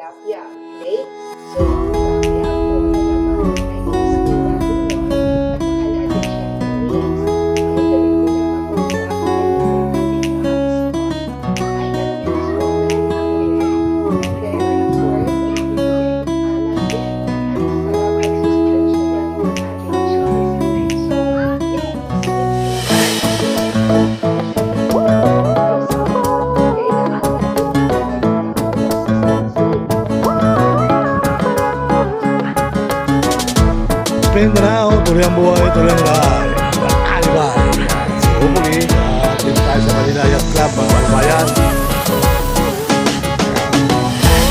tilapia. Okay? So, tilapia po na naman ay isda at maalala siya ng wings. Ang galing po nagpapasarap na ating nuts. Ay, natin po na then, of course, ibibigay alam din ang sarap at sustansya ng ating choice. So, Mindanao, tuloy ang buhay, tuloy ang lahat. Alibay. So, muli, dito tayo sa Manila Yacht Club, mga kabayan.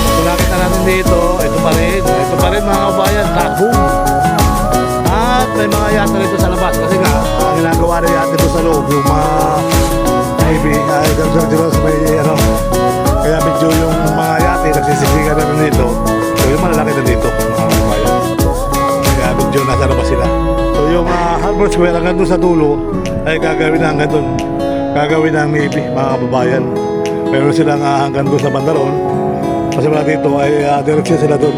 Kung nakita natin dito, ito pa rin mga kabayan, Tagum. At may mga yata rito sa labas, kasi nga, ang ginagawa rin yata dito sa loob, yung mga maybe, sa may, kaya medyo yung mga yate, nagsisiksikan na rin dito. So, yung malalaki na dito, mga kabayan. Medyo nasa labas sila. So yung Harbor Square hanggang doon sa dulo ay gagawin na hanggang doon. Gagawin na maybe mga kababayan. Pero silang hanggang doon sa Bandaron. Kasi wala dito ay direksyon sila doon.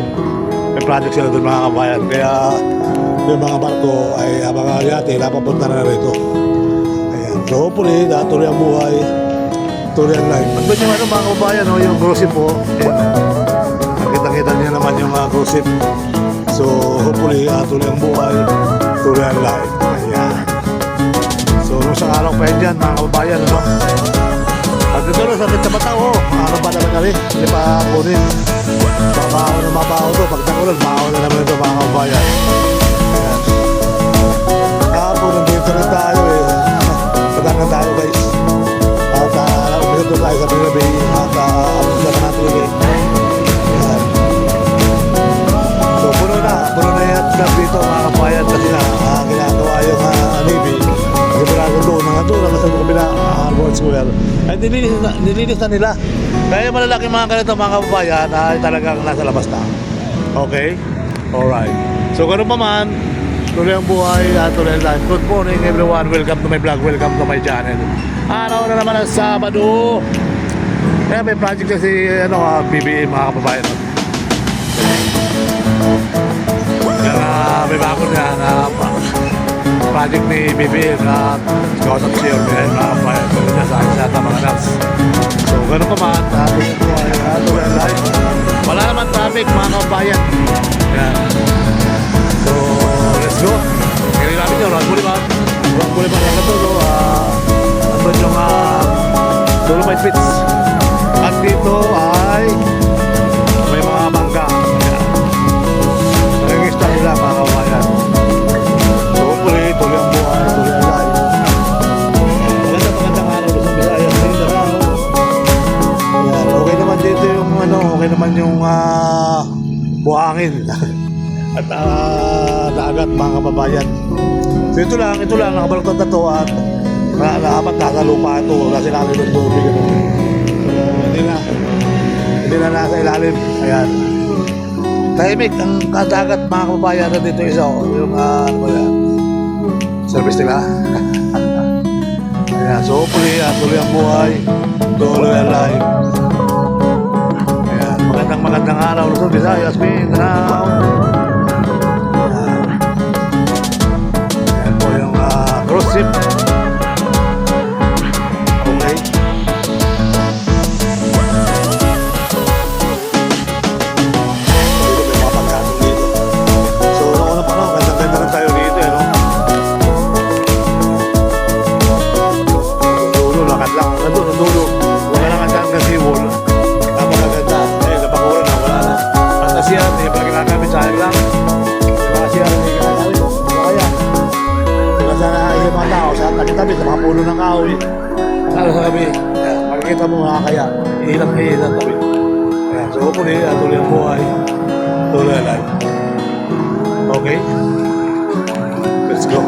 May project sila doon mga kababayan. Kaya yung mga barko ay mga yate napapunta na rito. Ayan. So hopefully tuloy ang buhay. Tuloy ang life. At doon yung mga kababayan, yung cruise ship po. Nakita-kita niyo naman yung cruise ship. So, hopefully, tuloy ang buhay, tuloy ang life. Ayan. So, nung sa araw pa yun dyan, mga kababayan, ano? At ito na, sakit sa mata, ano pa naman na rin? Hindi pa kunin. Mabaho na mabaho to. Pag nakulan, mabaho na naman ito, mga kababayan. Ayan. Kahapon, nandito rin tayo, Padangan tayo, guys. At, umpisa tayo sa Pinabay. At, umpisa na natin ulit. Puno na yung club dito mga kabayan kasi na ginagawa yung Navy kasi mula doon hanggang sa kabila Harbor Square ay nilinis na nila kaya malalaki mga ganito mga kabayan ay talagang nasa labas na. Okay? Alright, so ganun pa man, tuloy ang buhay at tuloy ang life. Good morning everyone, welcome to my vlog, welcome to my channel. Araw na naman ang Sabado, kaya may project kasi BBM mga kabayan. May bago niya na project ni BBM na Scott of Shell mga kabayan niya sa mga nuts. So ganun pa man, tuloy ang life. Wala naman traffic mga kabayan. Yan. So let's go. Kaya namin yun, Rock Boulevard lang na ito. Andun yung Dolomite Beach. At dito ay may mga bangka. Nag-start nila mga kabayan. So hopefully, tuloy ang buhay, tuloy ang life. Magandang araw doon sa Visayas. Okay naman dito yung okay naman yung buhangin. At dagat mga kababayan. So ito lang, nakabalot na ito at nakapat nasa lupa ito. Wala silalim ng tubig. So hindi na nasa ilalim. Ayan. Tahimik ang kadagat mga kababayan na dito isa yung service nila. Ayan, so hopefully tuloy ang buhay, tuloy ang life. Ayan, magandang araw Luzon, Visayas, Mindanao. Ayan po yung cruise ship. Okay. Tabi sa mga puno ng kahoy. Ano sabi? Makikita mo kaya ilang tabi. Ayan, so hopefully, tuloy ang buhay, tuloy ang life. Okay? Let's go.